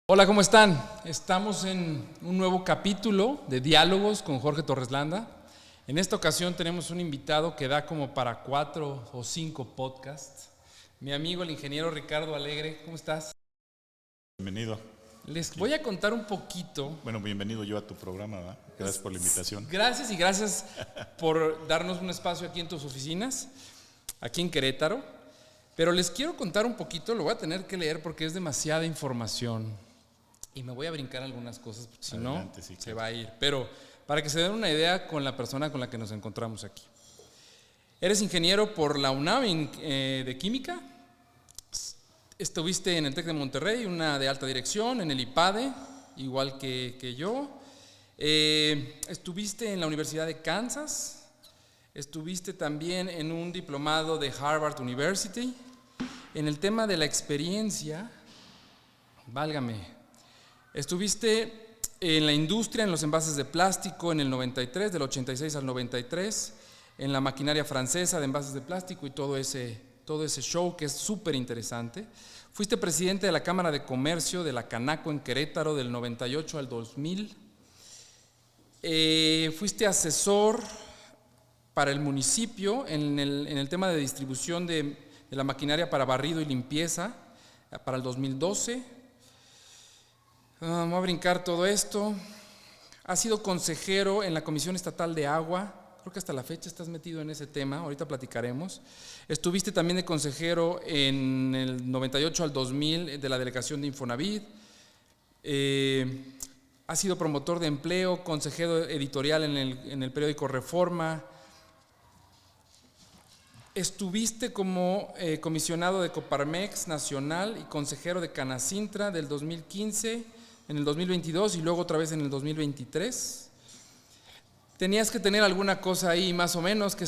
Hola, ¿cómo están? Estamos en un nuevo capítulo de Diálogos con Jorge Torres Landa. En esta ocasión tenemos un invitado que da como para 4 o 5 podcasts. Mi amigo el ingeniero Ricardo Alegre, ¿cómo estás? Bienvenido. Les voy a contar un poquito. Bueno, bienvenido yo a tu programa, ¿verdad? Gracias por la invitación. Gracias y gracias por darnos un espacio aquí en tus oficinas, aquí en Querétaro. Pero les quiero contar un poquito, lo voy a tener que leer porque es demasiada información. Y me voy a brincar algunas cosas, porque si no, se va a ir. Pero para que se den una idea con la persona con la que nos encontramos aquí. Eres ingeniero por la UNAM de Química. Estuviste en el TEC de Monterrey, una de alta dirección, en el IPADE, igual que yo. Estuviste en la Universidad de Kansas. Estuviste también en un diplomado de Harvard University. En el tema de la experiencia, válgame, estuviste en la industria, en los envases de plástico en el 93, del 86 al 93, en la maquinaria francesa de envases de plástico y todo ese show que es súper interesante. Fuiste presidente de la Cámara de Comercio de la Canaco en Querétaro del 98 al 2000. Fuiste asesor para el municipio en el tema de distribución de la maquinaria para barrido y limpieza para el 2012. Vamos a brincar todo esto. Has sido consejero en la Comisión Estatal de Agua. Creo que hasta la fecha estás metido en ese tema. Ahorita platicaremos. Estuviste también de consejero en el 98 al 2000 de la delegación de Infonavit. Has sido promotor de empleo, consejero editorial en el periódico Reforma. Estuviste como comisionado de Coparmex Nacional y consejero de Canacintra del 2015, en el 2022 y luego otra vez en el 2023. Tenías que tener alguna cosa ahí más o menos, que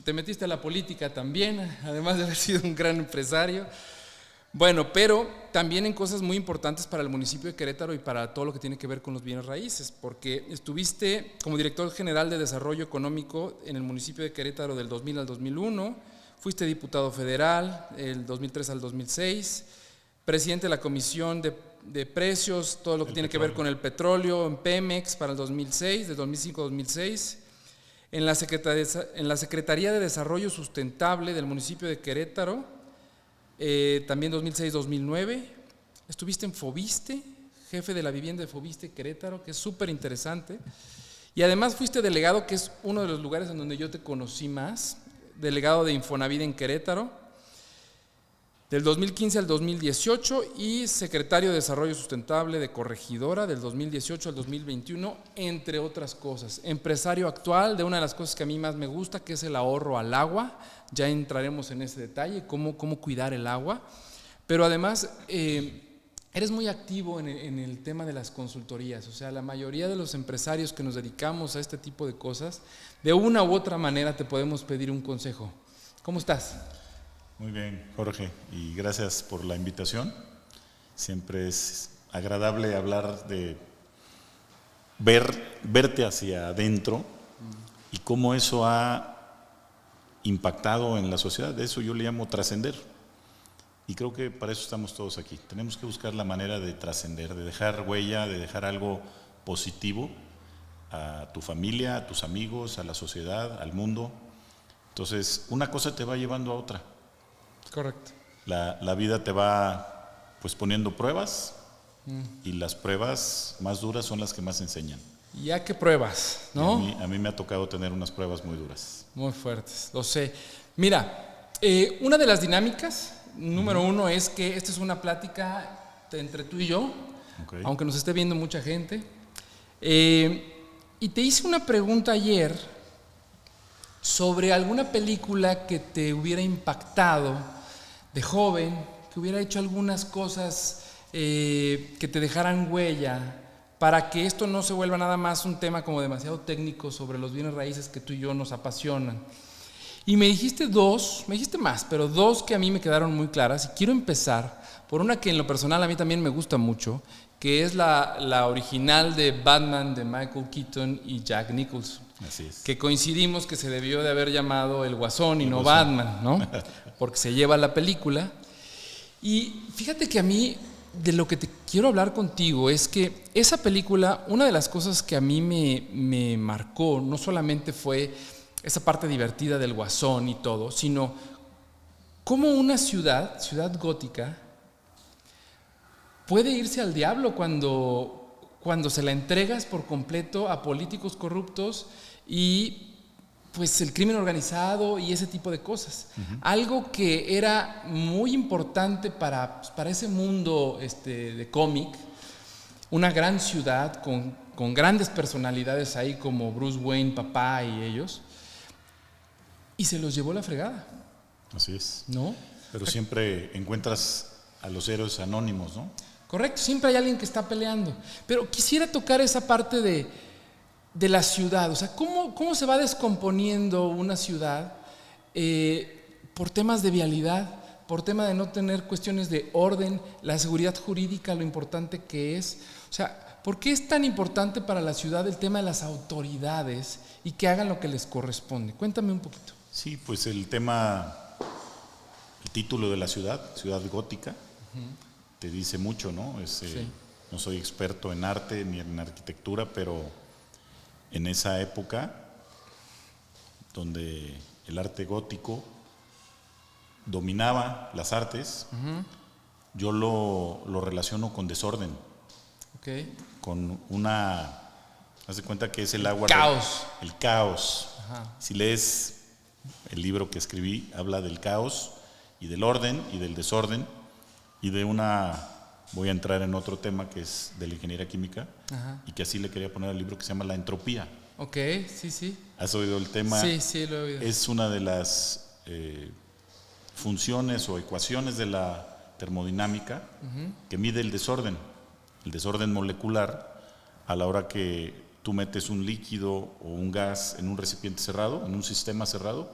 te metiste a la política también, además de haber sido un gran empresario. Bueno, pero también en cosas muy importantes para el municipio de Querétaro y para todo lo que tiene que ver con los bienes raíces, porque estuviste como director general de Desarrollo Económico en el municipio de Querétaro del 2000 al 2001, fuiste diputado federal del 2003 al 2006, presidente de la Comisión de Precios, todo lo que tiene que ver con el petróleo en Pemex para el 2006, de 2005 a 2006, en la Secretaría de Desarrollo Sustentable del municipio de Querétaro, también 2006-2009, estuviste en Fobiste, jefe de la vivienda de Fobiste Querétaro, que es súper interesante, y además fuiste delegado, que es uno de los lugares en donde yo te conocí más, delegado de Infonavit en Querétaro, del 2015 al 2018, y secretario de Desarrollo Sustentable de Corregidora del 2018 al 2021, entre otras cosas. Empresario actual de una de las cosas que a mí más me gusta, que es el ahorro al agua. Ya entraremos en ese detalle, cómo cuidar el agua. Pero además, eres muy activo en el tema de las consultorías. O sea, la mayoría de los empresarios que nos dedicamos a este tipo de cosas, de una u otra manera te podemos pedir un consejo. ¿Cómo estás? Muy bien, Jorge, y gracias por la invitación. Siempre es agradable hablar de verte hacia adentro y cómo eso ha impactado en la sociedad. De eso yo le llamo trascender. Y creo que para eso estamos todos aquí. Tenemos que buscar la manera de trascender, de dejar huella, de dejar algo positivo a tu familia, a tus amigos, a la sociedad, al mundo. Entonces, una cosa te va llevando a otra. Correcto. La vida te va pues poniendo pruebas y las pruebas más duras son las que más enseñan. ¿Ya qué pruebas, no? A mí me ha tocado tener unas pruebas muy duras. Muy fuertes, lo sé. Mira, una de las dinámicas, número uno, es que esta es una plática entre tú y yo, okay, aunque nos esté viendo mucha gente. Y te hice una pregunta ayer sobre alguna película que te hubiera impactado de joven, que hubiera hecho algunas cosas que te dejaran huella, para que esto no se vuelva nada más un tema como demasiado técnico sobre los bienes raíces que tú y yo nos apasionan. Y me dijiste más, pero dos que a mí me quedaron muy claras, y quiero empezar por una que en lo personal a mí también me gusta mucho, que es la original de Batman de Michael Keaton y Jack Nicholson. Así es. Que coincidimos que se debió de haber llamado El Guasón y no Batman, ¿no? Porque se lleva la película. Y fíjate que a mí de lo que te quiero hablar contigo es que esa película, una de las cosas que a mí me marcó, no solamente fue esa parte divertida del Guasón y todo, sino cómo una ciudad gótica, puede irse al diablo cuando se la entregas por completo a políticos corruptos y pues el crimen organizado y ese tipo de cosas. Algo que era muy importante para ese mundo de cómic, una gran ciudad con grandes personalidades ahí como Bruce Wayne, papá y ellos, y se los llevó la fregada. Así es. ¿No? Pero siempre encuentras a los héroes anónimos, ¿no? Correcto, siempre hay alguien que está peleando. Pero quisiera tocar esa parte de la ciudad, o sea, ¿cómo se va descomponiendo una ciudad por temas de vialidad, por tema de no tener cuestiones de orden, la seguridad jurídica, lo importante que es? O sea, ¿por qué es tan importante para la ciudad el tema de las autoridades y que hagan lo que les corresponde? Cuéntame un poquito. Sí, pues el título de la ciudad gótica, te dice mucho, ¿no? Sí. No soy experto en arte ni en arquitectura, pero en esa época donde el arte gótico dominaba las artes, yo lo relaciono con desorden, Okay. con haz de cuenta que es el agua. Caos. El caos. Ajá. Si lees el libro que escribí, habla del caos y del orden y del desorden y voy a entrar en otro tema que es de la ingeniería química. Ajá. Y que así le quería poner al libro, que se llama La entropía. Ok, sí. ¿Has oído el tema? Sí, lo he oído. Es una de las funciones o ecuaciones de la termodinámica que mide el desorden molecular a la hora que tú metes un líquido o un gas en un recipiente cerrado, en un sistema cerrado,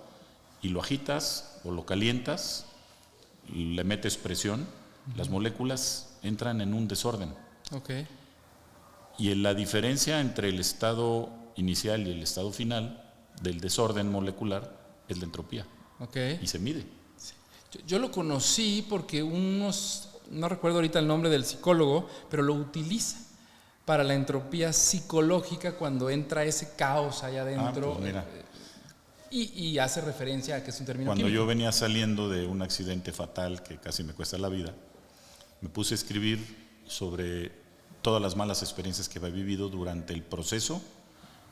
y lo agitas o lo calientas, y le metes presión, las moléculas entran en un desorden. Okay. Y la diferencia entre el estado inicial y el estado final del desorden molecular es la entropía. Okay. Y se mide. Yo lo conocí porque no recuerdo ahorita el nombre del psicólogo, pero lo utiliza para la entropía psicológica cuando entra ese caos allá adentro. Pues mira. Y hace referencia a que es un término Cuando químico. yo venía saliendo de un accidente fatal que casi me cuesta la vida, me puse a escribir sobre todas las malas experiencias que había vivido durante el proceso,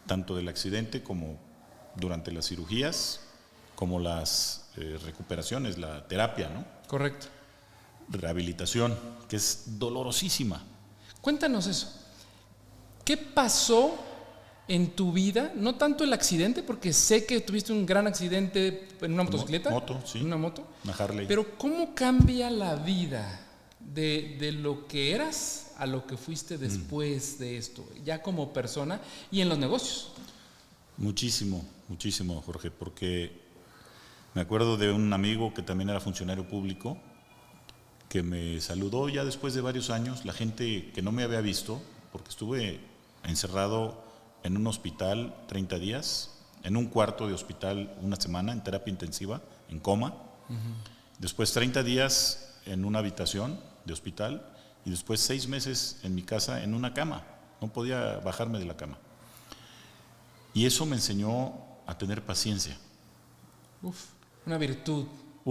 tanto del accidente como durante las cirugías, como las recuperaciones, la terapia, ¿no? Correcto. Rehabilitación, que es dolorosísima. Cuéntanos eso. ¿Qué pasó en tu vida? No tanto el accidente, porque sé que tuviste un gran accidente en una motocicleta. Moto, sí. En una moto. Una Harley. Pero ¿cómo cambia la vida de lo que eras a lo que fuiste después de esto, ya como persona y en los negocios? Muchísimo, Jorge, porque me acuerdo de un amigo que también era funcionario público, que me saludó ya después de varios años, la gente que no me había visto, porque estuve encerrado en un hospital 30 días, en un cuarto de hospital una semana, en terapia intensiva, en coma, después 30 días en una habitación de hospital y después 6 meses en mi casa en una cama, no podía bajarme de la cama. Y eso me enseñó a tener paciencia. Una virtud,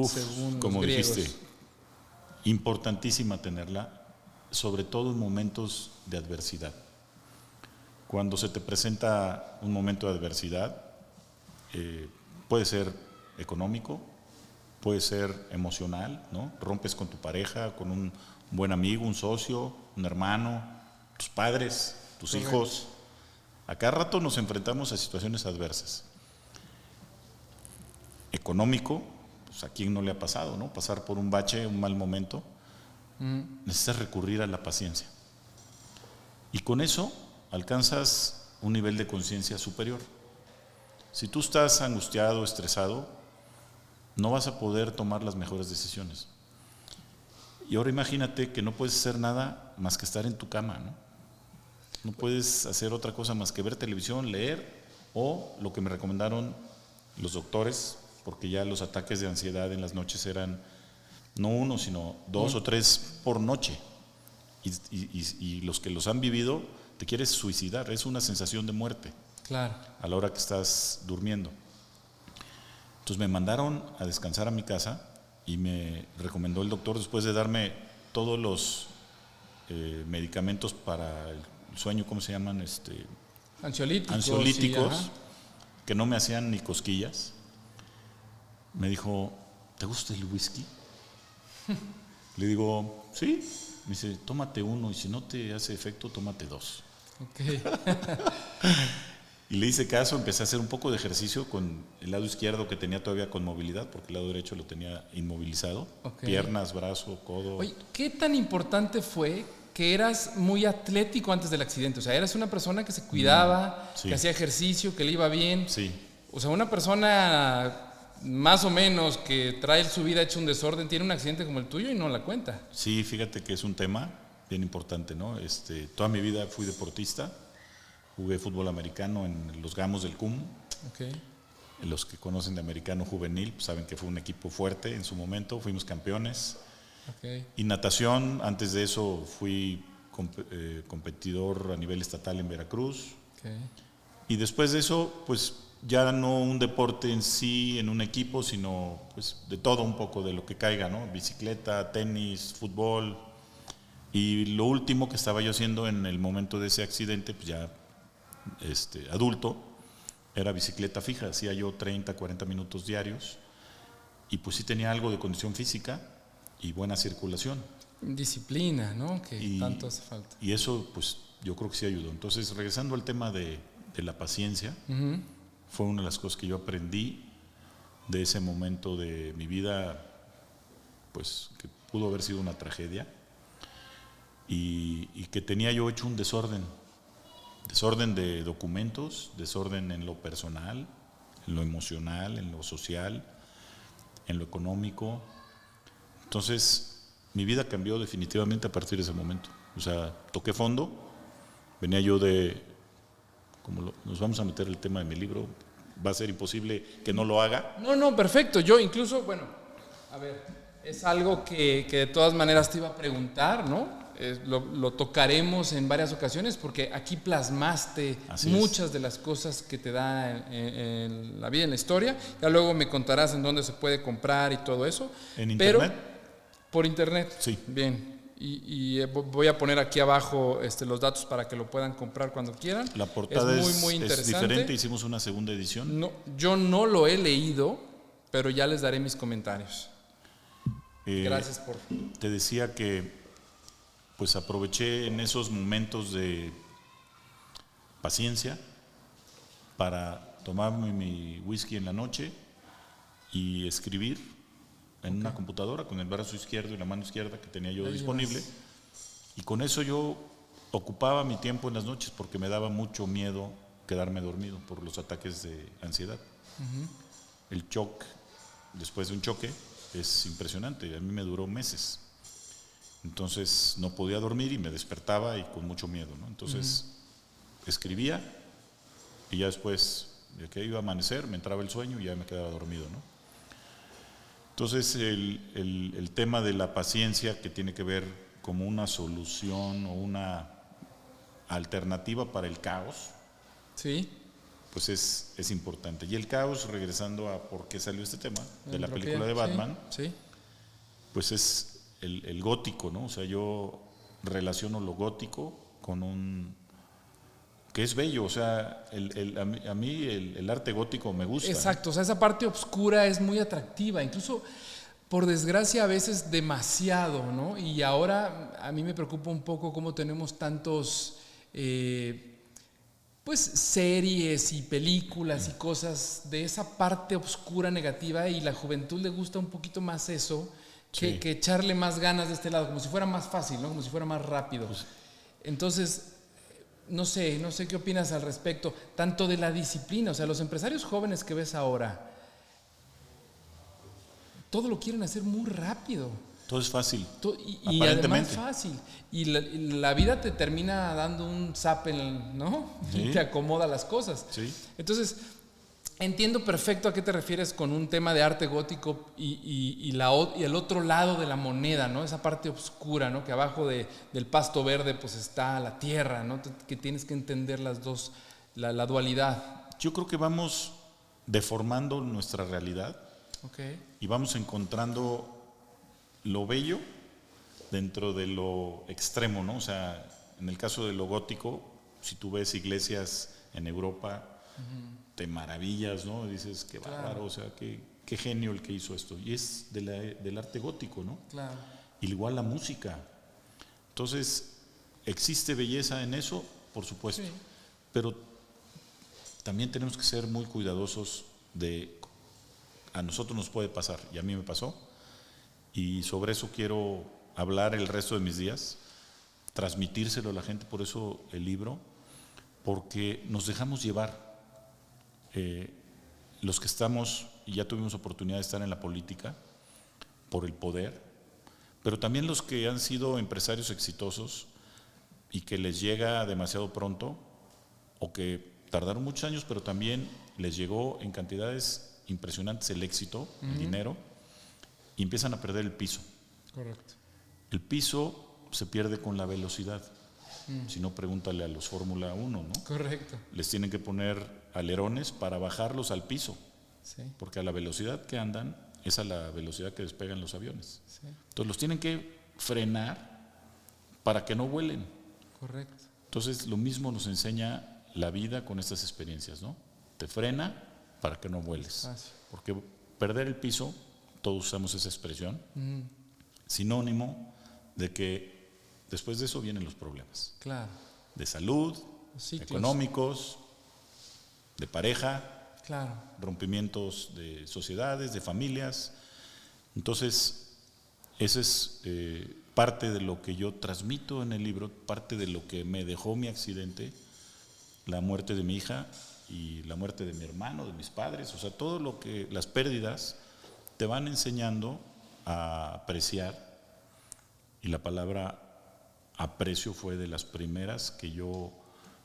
según como los griegos. dijiste, importantísima tenerla, sobre todo en momentos de adversidad. Cuando se te presenta un momento de adversidad, puede ser económico, puede ser emocional, ¿no? Rompes con tu pareja, con un buen amigo, un socio, un hermano, tus padres, tus Correcto. hijos. A cada rato nos enfrentamos a situaciones adversas. Económico, pues a quién no le ha pasado, ¿no? Pasar por un bache, un mal momento. Necesitas recurrir a la paciencia. Y con eso alcanzas un nivel de conciencia superior. Si tú estás angustiado, estresado, no vas a poder tomar las mejores decisiones. Y ahora imagínate que no puedes hacer nada más que estar en tu cama, ¿no? No puedes hacer otra cosa más que ver televisión, leer o lo que me recomendaron los doctores, porque ya los ataques de ansiedad en las noches eran no uno, sino 2 o 3 por noche. y los que los han vivido, te quieres suicidar, es una sensación de muerte. Claro. A la hora que estás durmiendo. Entonces me mandaron a descansar a mi casa y me recomendó el doctor, después de darme todos los medicamentos para el sueño, ¿cómo se llaman? Ansiolíticos, sí, que no me hacían ni cosquillas. Me dijo, ¿te gusta el whisky? Le digo, sí. Me dice, tómate uno y si no te hace efecto, tómate dos. Okay. Y le hice caso, empecé a hacer un poco de ejercicio con el lado izquierdo que tenía todavía con movilidad, porque el lado derecho lo tenía inmovilizado. Okay. Piernas, brazo, codo. Oye, ¿qué tan importante fue que eras muy atlético antes del accidente? O sea, eras una persona que se cuidaba, sí. que hacía ejercicio, que le iba bien. Sí. O sea, una persona más o menos que trae su vida hecho un desorden, tiene un accidente como el tuyo y no la cuenta. Sí, fíjate que es un tema bien importante, ¿no? Toda mi vida fui deportista. Jugué fútbol americano en los Gamos del CUM. Okay. Los que conocen de americano juvenil pues saben que fue un equipo fuerte en su momento, fuimos campeones. Okay. Y natación, antes de eso fui competidor a nivel estatal en Veracruz. Okay. Y después de eso, pues ya no un deporte en sí, en un equipo, sino pues de todo un poco, de lo que caiga, ¿no? Bicicleta, tenis, fútbol. Y lo último que estaba yo haciendo en el momento de ese accidente, pues ya adulto, era bicicleta fija, hacía yo 30, 40 minutos diarios y pues sí tenía algo de condición física y buena circulación. Disciplina, ¿no? Que tanto hace falta. Y eso pues yo creo que sí ayudó. Entonces, regresando al tema de la paciencia, fue una de las cosas que yo aprendí de ese momento de mi vida, pues que pudo haber sido una tragedia y que tenía yo hecho un desorden de documentos, desorden en lo personal, en lo emocional, en lo social, en lo económico. Entonces, mi vida cambió definitivamente a partir de ese momento. O sea, toqué fondo, venía yo nos vamos a meter el tema de mi libro, va a ser imposible que no lo haga. No, perfecto. Yo incluso, bueno, a ver, es algo que de todas maneras te iba a preguntar, ¿no? Lo tocaremos en varias ocasiones porque aquí plasmaste muchas de las cosas que te da en la vida, en la historia. Ya luego me contarás en dónde se puede comprar y todo eso. ¿En internet? Por internet. Sí. Bien. Y voy a poner aquí abajo los datos para que lo puedan comprar cuando quieran. La portada es muy interesante. Es diferente, hicimos una segunda edición. No, yo no lo he leído, pero ya les daré mis comentarios. Gracias por... Te decía que pues aproveché en esos momentos de paciencia para tomarme mi whisky en la noche y escribir en una computadora con el brazo izquierdo y la mano izquierda que tenía yo disponible. Y con eso yo ocupaba mi tiempo en las noches porque me daba mucho miedo quedarme dormido por los ataques de ansiedad. El shock, después de un choque, es impresionante. A mí me duró meses. Entonces no podía dormir y me despertaba y con mucho miedo, ¿no? Entonces escribía y ya después de que iba a amanecer me entraba el sueño y ya me quedaba dormido, ¿no? Entonces el tema de la paciencia, que tiene que ver como una solución o una alternativa para el caos, sí, pues es importante. Y el caos, regresando a por qué salió este tema de la película de Batman, sí. Pues es el gótico, ¿no? O sea, yo relaciono lo gótico con que es bello, o sea, a mí el arte gótico me gusta. Exacto, o sea, esa parte oscura es muy atractiva, incluso por desgracia a veces demasiado, ¿no? Y ahora a mí me preocupa un poco cómo tenemos tantos, pues, series y películas y cosas de esa parte oscura negativa, y la juventud le gusta un poquito más eso. Que echarle más ganas de este lado, como si fuera más fácil, ¿no? Como si fuera más rápido. Entonces, no sé qué opinas al respecto, tanto de la disciplina, o sea, los empresarios jóvenes que ves ahora, todo lo quieren hacer muy rápido. Todo es fácil. Y además fácil. Y la vida te termina dando un zape, ¿no? Sí. Y te acomoda las cosas. Sí. Entonces, entiendo perfecto a qué te refieres con un tema de arte gótico y el otro lado de la moneda, ¿no? Esa parte oscura, ¿no? Que abajo del pasto verde pues está la tierra, ¿no? Que tienes que entender las dos, la dualidad. Yo creo que vamos deformando nuestra realidad Okay. y vamos encontrando lo bello dentro de lo extremo, ¿no? O sea, en el caso de lo gótico, si tú ves iglesias en Europa, te maravillas, ¿no? Dices, qué bárbaro, o sea, qué genio el que hizo esto. Y es del arte gótico, ¿no? Claro. Y igual la música. Entonces, ¿existe belleza en eso? Por supuesto. Sí. Pero también tenemos que ser muy cuidadosos a nosotros nos puede pasar, y a mí me pasó, y sobre eso quiero hablar el resto de mis días, transmitírselo a la gente, por eso el libro, porque nos dejamos llevar. Los que estamos, y ya tuvimos oportunidad de estar en la política, por el poder, pero también los que han sido empresarios exitosos y que les llega demasiado pronto, o que tardaron muchos años, pero también les llegó en cantidades impresionantes el éxito, el dinero, y empiezan a perder el piso. Correcto. El piso se pierde con la velocidad. Si no, pregúntale a los Fórmula 1, ¿no? Correcto. Les tienen que poner alerones para bajarlos al piso, Sí. porque a la velocidad que andan es a la velocidad que despegan los aviones. Sí. Entonces los tienen que frenar para que no vuelen. Correcto. Entonces lo mismo nos enseña la vida con estas experiencias, ¿no? Te frena para que no vueles. Porque perder el piso, todos usamos esa expresión, sinónimo de que después de eso vienen los problemas. Claro. De salud, económicos, de pareja, claro, rompimientos de sociedades, de familias. Entonces, esa es parte de lo que yo transmito en el libro, parte de lo que me dejó mi accidente, la muerte de mi hija y la muerte de mi hermano, de mis padres, o sea, todo lo que, las pérdidas te van enseñando a apreciar, y la palabra aprecio fue de las primeras que yo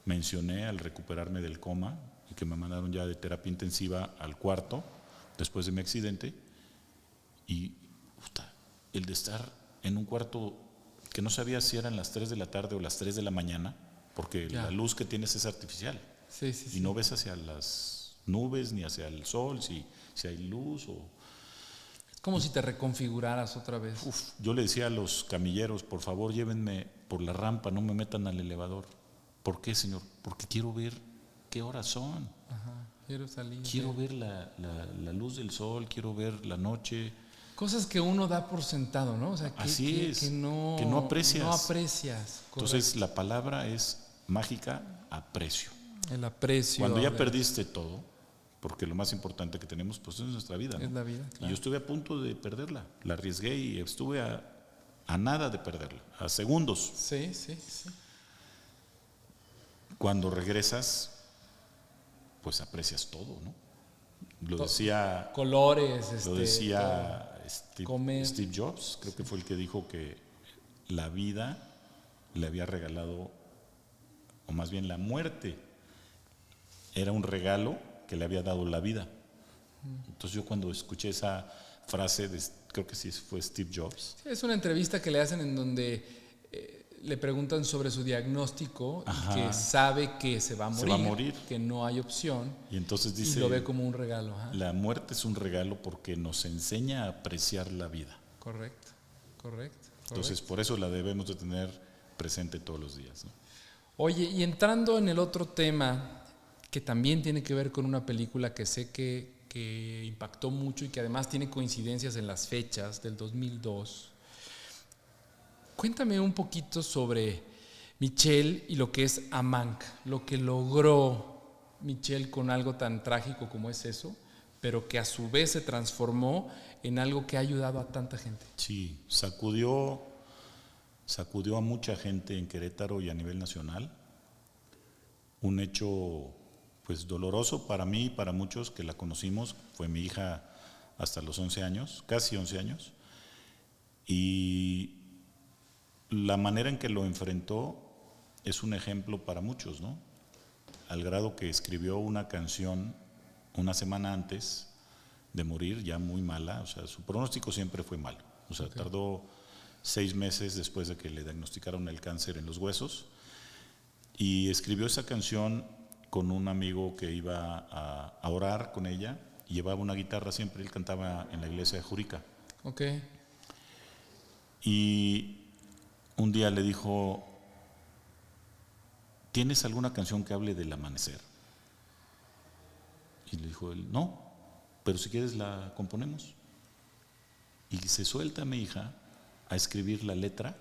mencioné al recuperarme del coma y que me mandaron ya de terapia intensiva al cuarto después de mi accidente, y el de estar en un cuarto que no sabía si eran las 3 de la tarde o las 3 de la mañana, porque la luz que tienes es artificial, y no ves hacia las nubes ni hacia el sol si hay luz o... Es como si te reconfiguraras otra vez. Yo le decía a los camilleros, por favor llévenme por la rampa, no me metan al elevador. ¿Por qué, señor? Porque quiero ver qué horas son. Quiero salir. Quiero ver la luz del sol, quiero ver la noche. Cosas que uno da por sentado, ¿no? O sea, que no aprecias. No aprecias. Entonces la palabra es mágica, aprecio. El aprecio. Cuando ya perdiste todo, porque lo más importante que tenemos pues es nuestra vida, ¿no? Es la vida, claro. Y yo estuve a punto de perderla, la arriesgué y estuve a nada de perderla, a segundos. Sí. Cuando regresas, pues aprecias todo, ¿no? Lo decía... Colores, lo decía Steve Jobs, creo que fue el que dijo que la vida le había regalado, o más bien la muerte, era un regalo que le había dado la vida. Entonces yo cuando escuché esa frase, creo que sí fue Steve Jobs. Sí, es una entrevista que le hacen en donde le preguntan sobre su diagnóstico y que sabe que se va a morir, que no hay opción, y entonces dice, y lo ve como un regalo. La muerte es un regalo porque nos enseña a apreciar la vida. Correcto. Entonces por eso la debemos de tener presente todos los días, ¿no? Oye, y entrando en el otro tema, que también tiene que ver con una película que sé que impactó mucho y que además tiene coincidencias en las fechas del 2002. Cuéntame un poquito sobre Michelle y lo que es Amank, lo que logró Michelle con algo tan trágico como es eso, pero que a su vez se transformó en algo que ha ayudado a tanta gente. Sí, sacudió a mucha gente en Querétaro y a nivel nacional. Un hecho pues doloroso para mí y para muchos que la conocimos, fue mi hija hasta los 11 años, casi 11 años, y la manera en que lo enfrentó es un ejemplo para muchos, ¿no? Al grado que escribió una canción, una semana antes de morir, ya muy mala, o sea, su pronóstico siempre fue malo. O sea, tardó 6 meses después de que le diagnosticaron el cáncer en los huesos, y escribió esa canción con un amigo que iba a orar con ella, y llevaba una guitarra siempre, él cantaba en la iglesia de Jurica. Ok. Y un día le dijo, ¿tienes alguna canción que hable del amanecer? Y le dijo él, no, pero si quieres la componemos. Y se suelta mi hija a escribir la letra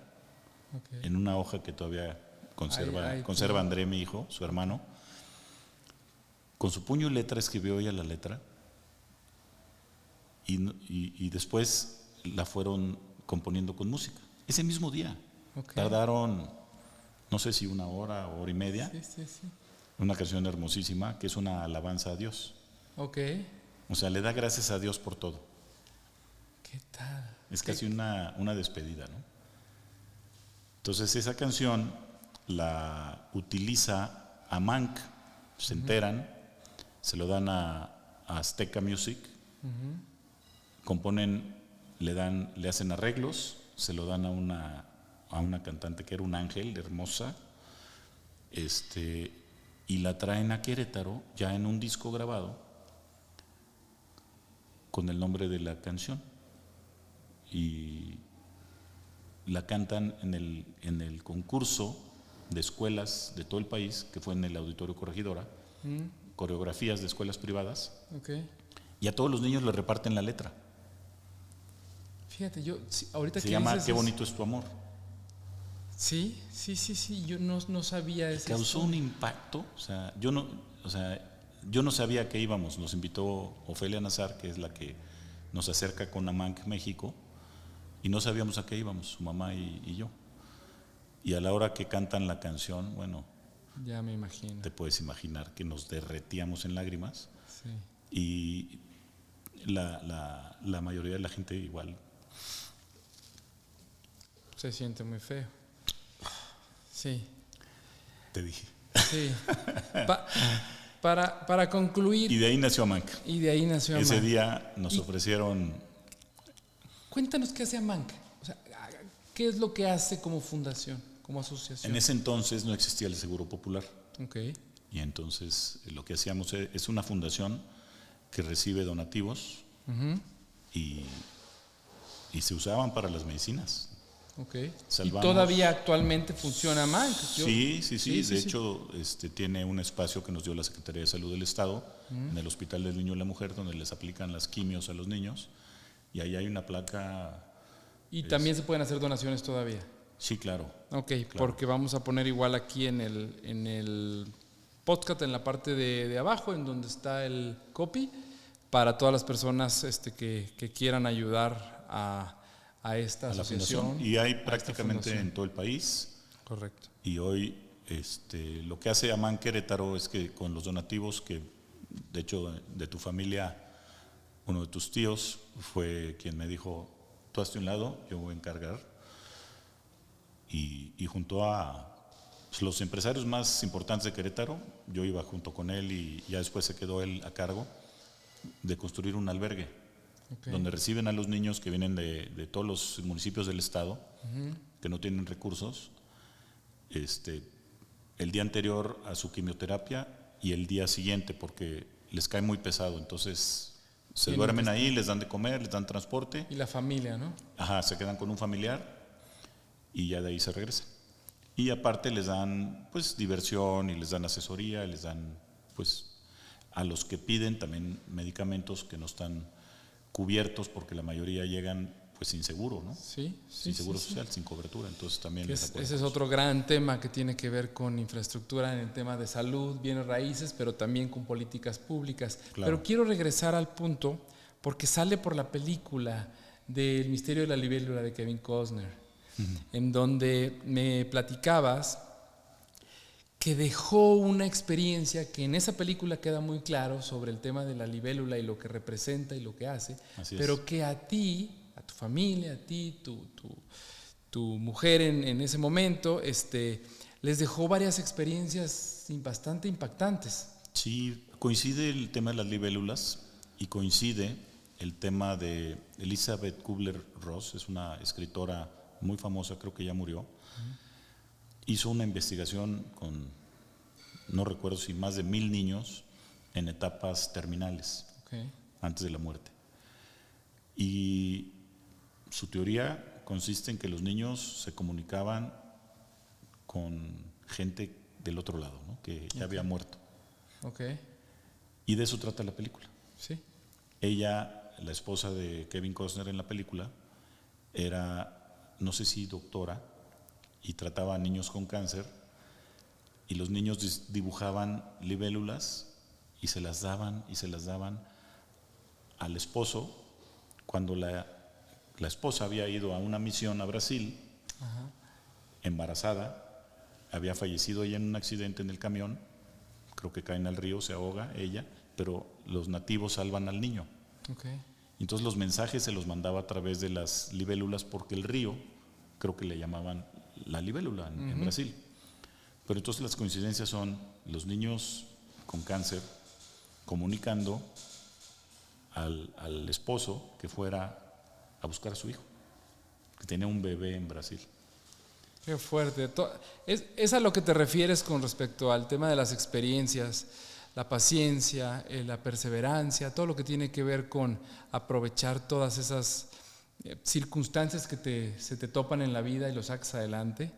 en una hoja que todavía conserva André, mi hijo, su hermano. Con su puño y letra escribió ella la letra, y después la fueron componiendo con música. Ese mismo día. Tardaron, no sé si 1 hora o hora y media. Sí. Una canción hermosísima que es una alabanza a Dios. Ok. O sea, le da gracias a Dios por todo. ¿Qué tal? Es casi una despedida, ¿no? Entonces esa canción la utiliza a Mank, se enteran, se lo dan a Azteca Music, componen, le hacen arreglos, se lo dan a una cantante que era un ángel, hermosa, y la traen a Querétaro ya en un disco grabado con el nombre de la canción, y la cantan en el concurso de escuelas de todo el país, que fue en el Auditorio Corregidora, coreografías de escuelas privadas, y a todos los niños les reparten la letra. Fíjate, ahorita se llama Qué bonito es tu amor. Sí, yo no sabía eso. Causó un impacto, yo no sabía que íbamos, nos invitó Ofelia Nazar, que es la que nos acerca con Amanc México, y no sabíamos a qué íbamos, su mamá y yo. Y a la hora que cantan la canción, bueno, ya me imagino. Te puedes imaginar que nos derretíamos en lágrimas. Sí. Y la mayoría de la gente igual. Se siente muy feo. Sí. Te dije. Sí. Para concluir. Y de ahí nació Amanc. Ese día nos ofrecieron. Cuéntanos qué hace Amanc. O sea, ¿qué es lo que hace como fundación, como asociación? En ese entonces no existía el Seguro Popular. Okay. Y entonces lo que hacíamos es una fundación que recibe donativos y se usaban para las medicinas. Okay. ¿Y todavía actualmente funciona Amanc? Sí. De hecho, tiene un espacio que nos dio la Secretaría de Salud del Estado en el Hospital del Niño y la Mujer, donde les aplican las quimios a los niños, y ahí hay una placa. ¿Y también se pueden hacer donaciones todavía? Sí, claro. Ok, claro. Porque vamos a poner igual aquí en el podcast, en la parte de abajo, en donde está el copy, para todas las personas que quieran ayudar a esta asociación. Y hay prácticamente en todo el país. Correcto. Y hoy lo que hace Amanc Querétaro es que con los donativos que, de hecho, de tu familia, uno de tus tíos fue quien me dijo, tú hazte un lado, yo voy a encargar. Y junto a los empresarios más importantes de Querétaro, yo iba junto con él, y ya después se quedó él a cargo de construir un albergue, donde reciben a los niños que vienen de todos los municipios del estado, que no tienen recursos, el día anterior a su quimioterapia y el día siguiente, porque les cae muy pesado, entonces se duermen ahí, les dan de comer, les dan transporte. Y la familia, ¿no? Ajá, se quedan con un familiar y ya de ahí se regresan. Y aparte les dan pues diversión, y les dan asesoría, y les dan pues a los que piden también medicamentos que no están cubiertos, porque la mayoría llegan pues sin seguro, ¿no? Sin seguro social, sin cobertura, entonces también ese es otro gran tema que tiene que ver con infraestructura en el tema de salud, bienes raíces, pero también con políticas públicas. Claro. Pero quiero regresar al punto, porque sale por la película del Misterio de la Libélula de Kevin Costner, en donde me platicabas que dejó una experiencia que en esa película queda muy claro sobre el tema de la libélula y lo que representa y lo que hace, pero que a ti, a tu familia, a ti, tu mujer en ese momento, les dejó varias experiencias bastante impactantes. Sí, coincide el tema de las libélulas y coincide el tema de Elizabeth Kubler-Ross, es una escritora muy famosa, creo que ya murió. Hizo una investigación con, no recuerdo si más de 1000 niños en etapas terminales, antes de la muerte. Y su teoría consiste en que los niños se comunicaban con gente del otro lado, ¿no? Que ya había muerto. Y de eso trata la película. Sí. Ella, la esposa de Kevin Costner en la película, era, no sé si doctora, y trataba a niños con cáncer, y los niños dibujaban libélulas y se las daban al esposo cuando la esposa había ido a una misión a Brasil, embarazada, había fallecido ella en un accidente en el camión, creo que caen al río, se ahoga ella, pero los nativos salvan al niño. Entonces los mensajes se los mandaba a través de las libélulas porque el río, creo que le llamaban la libélula en Brasil. Pero entonces las coincidencias son los niños con cáncer comunicando al esposo que fuera a buscar a su hijo, que tenía un bebé en Brasil. Qué fuerte. ¿Es a lo que te refieres con respecto al tema de las experiencias, la paciencia, la perseverancia, todo lo que tiene que ver con aprovechar todas esas circunstancias que se te topan en la vida y lo sacas adelante?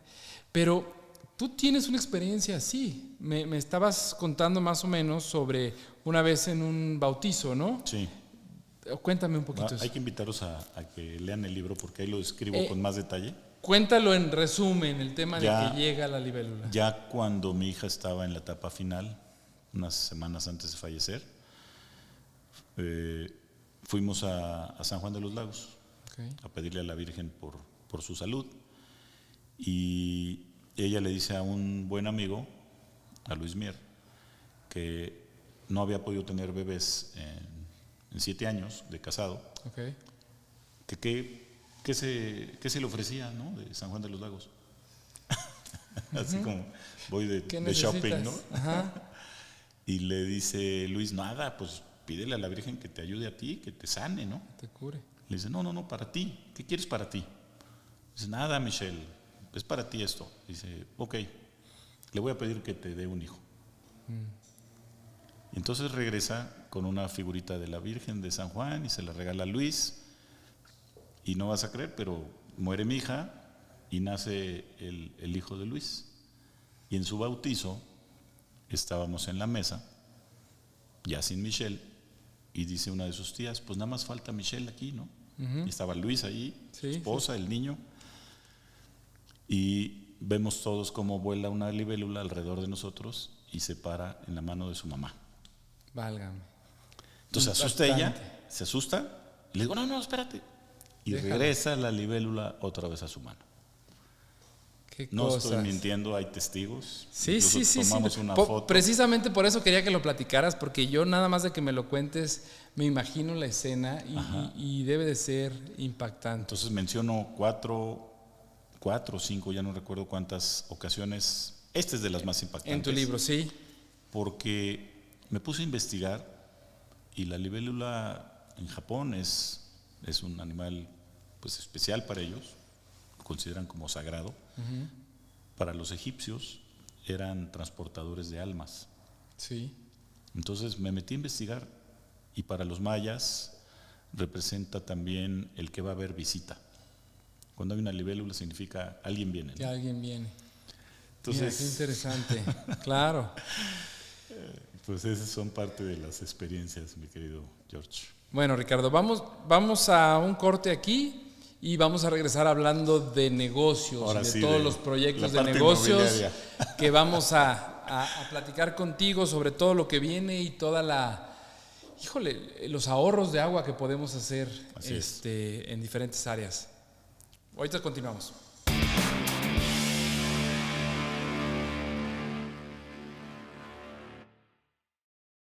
Pero tú tienes una experiencia así. Me estabas contando más o menos sobre una vez en un bautizo, ¿no? Sí. Cuéntame un poquito eso. Hay que invitarlos a que lean el libro porque ahí lo describo con más detalle. Cuéntalo en resumen, el tema de que llega la libélula. Ya cuando mi hija estaba en la etapa final, unas semanas antes de fallecer, fuimos a San Juan de los Lagos a pedirle a la Virgen por su salud. Y ella le dice a un buen amigo, a Luis Mier, que no había podido tener bebés en 7 años de casado, ¿qué se le ofrecía, ¿no? De San Juan de los Lagos. Así como voy de shopping, ¿no? Y le dice Luis, nada, pues pídele a la Virgen que te ayude a ti, que te sane, ¿no? Te cure. Le dice, no, para ti. ¿Qué quieres para ti? Dice, nada, Michelle, es para ti esto. Dice, ok, le voy a pedir que te dé un hijo. Y entonces regresa con una figurita de la Virgen de San Juan y se la regala a Luis. Y no vas a creer, pero muere mi hija y nace el hijo de Luis. Y en su bautizo estábamos en la mesa, ya sin Michelle, y dice una de sus tías, pues nada más falta Michelle aquí, ¿no? Y estaba Luis ahí, su esposa, el niño, y vemos todos cómo vuela una libélula alrededor de nosotros y se para en la mano de su mamá. Válgame. Entonces se asusta ella, se asusta, y le digo, no, espérate. Y regresa la libélula otra vez a su mano. No estoy mintiendo, hay testigos. Sí. Tomamos una foto. Precisamente por eso quería que lo platicaras, porque yo nada más de que me lo cuentes, me imagino la escena y debe de ser impactante. Entonces menciono 4 o 5, ya no recuerdo cuántas ocasiones. Esta es de las más impactantes. En tu libro, sí. Porque me puse a investigar y la libélula en Japón es un animal pues especial para ellos, lo consideran como sagrado. Para los egipcios eran transportadores de almas. Sí. Entonces me metí a investigar y para los mayas representa también el que va a haber visita. Cuando hay una libélula significa alguien viene, ¿no? Que alguien viene. Entonces, mira, qué interesante. Claro. Pues esas son parte de las experiencias, mi querido George. Bueno, Ricardo, vamos a un corte aquí y vamos a regresar hablando de negocios. Ahora y de todos los proyectos de negocios que vamos a platicar contigo sobre todo lo que viene y toda los ahorros de agua que podemos hacer en diferentes áreas. Ahorita continuamos.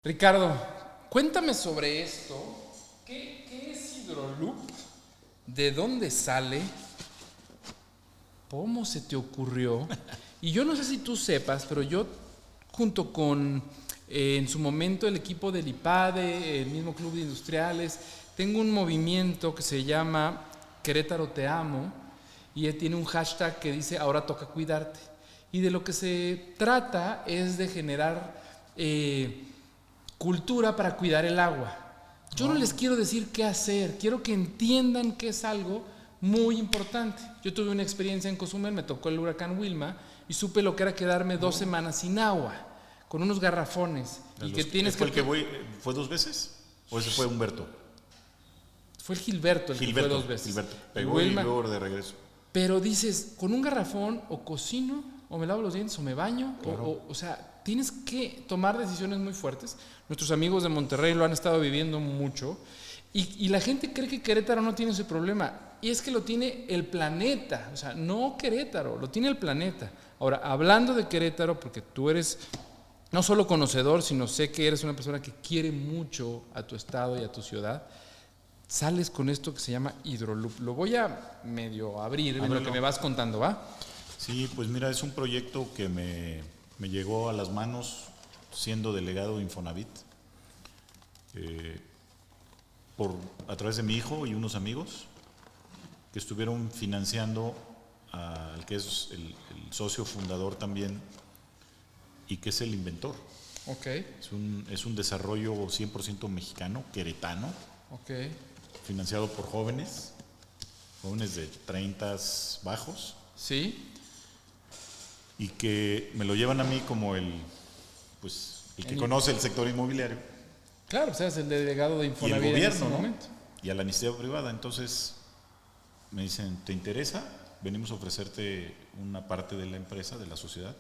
Ricardo, cuéntame sobre esto. ¿Qué es Hidroloop? ¿De dónde sale? ¿Cómo se te ocurrió? Y yo no sé si tú sepas, pero yo junto con En su momento el equipo del IPADE, el mismo Club de Industriales, tengo un movimiento que se llama Querétaro Te Amo y él tiene un hashtag que dice ahora toca cuidarte. Y de lo que se trata es de generar cultura para cuidar el agua. Yo no les quiero decir qué hacer, quiero que entiendan que es algo muy importante. Yo tuve una experiencia en Cozumel, me tocó el huracán Wilma y supe lo que era quedarme 2 semanas sin agua, con unos garrafones. Y que tienes ¿Fue el que fue 2 veces? ¿O ese fue Humberto? Fue el Gilberto el que fue 2 veces. Gilberto, pegó y luego de regreso. Pero dices, con un garrafón o cocino, o me lavo los dientes, o me baño, claro. o sea, tienes que tomar decisiones muy fuertes. Nuestros amigos de Monterrey lo han estado viviendo mucho. Y la gente cree que Querétaro no tiene ese problema. Y es que lo tiene el planeta. O sea, no Querétaro, lo tiene el planeta. Ahora, hablando de Querétaro, porque tú eres no solo conocedor, sino sé que eres una persona que quiere mucho a tu estado y a tu ciudad, sales con esto que se llama Hidroloop. Lo voy a medio abrir en lo que me vas contando, ¿va? Sí, pues mira, es un proyecto que me llegó a las manos siendo delegado de Infonavit, a través de mi hijo y unos amigos que estuvieron financiando al que es el socio fundador también y que es el inventor. Okay. Es un desarrollo 100% mexicano, queretano, okay, financiado por jóvenes de 30 bajos. Sí. Y que me lo llevan a mí como el que conoce el sector inmobiliario. Claro, o sea, es el delegado de Infonavit. Y el gobierno, en ese momento. Y a la iniciativa privada. Entonces me dicen, ¿te interesa? Venimos a ofrecerte una parte de la empresa, de la sociedad,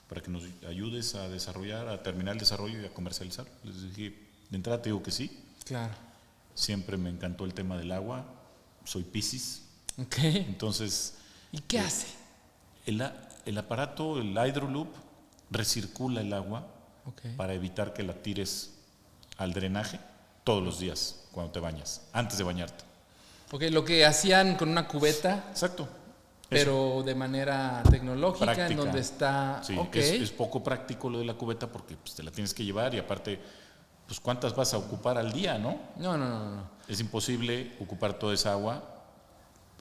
para que nos ayudes a desarrollar, a terminar el desarrollo y a comercializar. Les dije, de entrada te digo que sí. Claro. Siempre me encantó el tema del agua. Soy Piscis. Okay. Entonces. ¿Y qué hace? El aparato, el Hydroloop, recircula el agua para evitar que la tires al drenaje todos los días cuando te bañas, antes de bañarte. Ok, lo que hacían con una cubeta. Exacto. Pero de manera tecnológica, práctica, en donde está. Sí, es poco práctico lo de la cubeta porque pues, te la tienes que llevar y aparte, pues ¿cuántas vas a ocupar al día, no? No. Es imposible ocupar toda esa agua,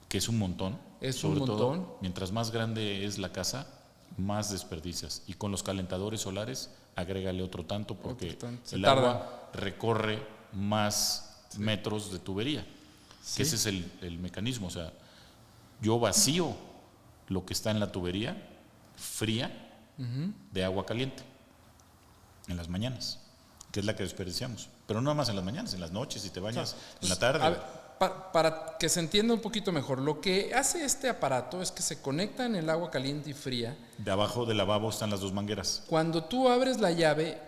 que es un montón. Es un montón. Todo, mientras más grande es la casa, más desperdicias. Y con los calentadores solares, agrégale otro tanto porque el agua recorre más metros de tubería. Sí. Que ese es el mecanismo. O sea, yo vacío lo que está en la tubería fría de agua caliente en las mañanas, que es la que desperdiciamos. Pero no nada más en las mañanas, en las noches, si te bañas en la tarde. A ver, para que se entienda un poquito mejor, lo que hace este aparato es que se conecta en el agua caliente y fría. De abajo del lavabo están las 2 mangueras. Cuando tú abres la llave,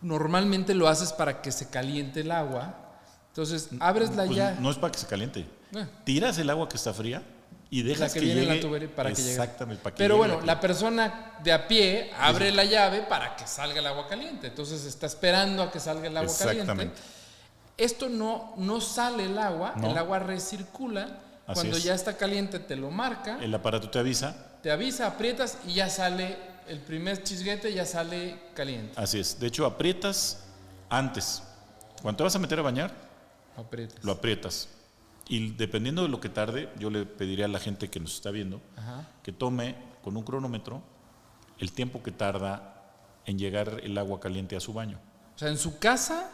normalmente lo haces para que se caliente el agua. Entonces, abres la llave. No es para que se caliente. Tiras el agua que está fría y dejas que llegue la tubería para que llegue. Exactamente. Para que Pero llegue bueno, la persona de a pie abre la llave para que salga el agua caliente. Entonces está esperando a que salga el agua caliente. Esto no sale el agua recircula. Así cuando ya está caliente te lo marca. El aparato te avisa. Te avisa, aprietas y ya sale el primer chisguete, ya sale caliente. Así es. De hecho, aprietas antes. Cuando te vas a meter a bañar, lo aprietas. Y dependiendo de lo que tarde, yo le pediría a la gente que nos está viendo que tome con un cronómetro el tiempo que tarda en llegar el agua caliente a su baño. O sea, en su casa,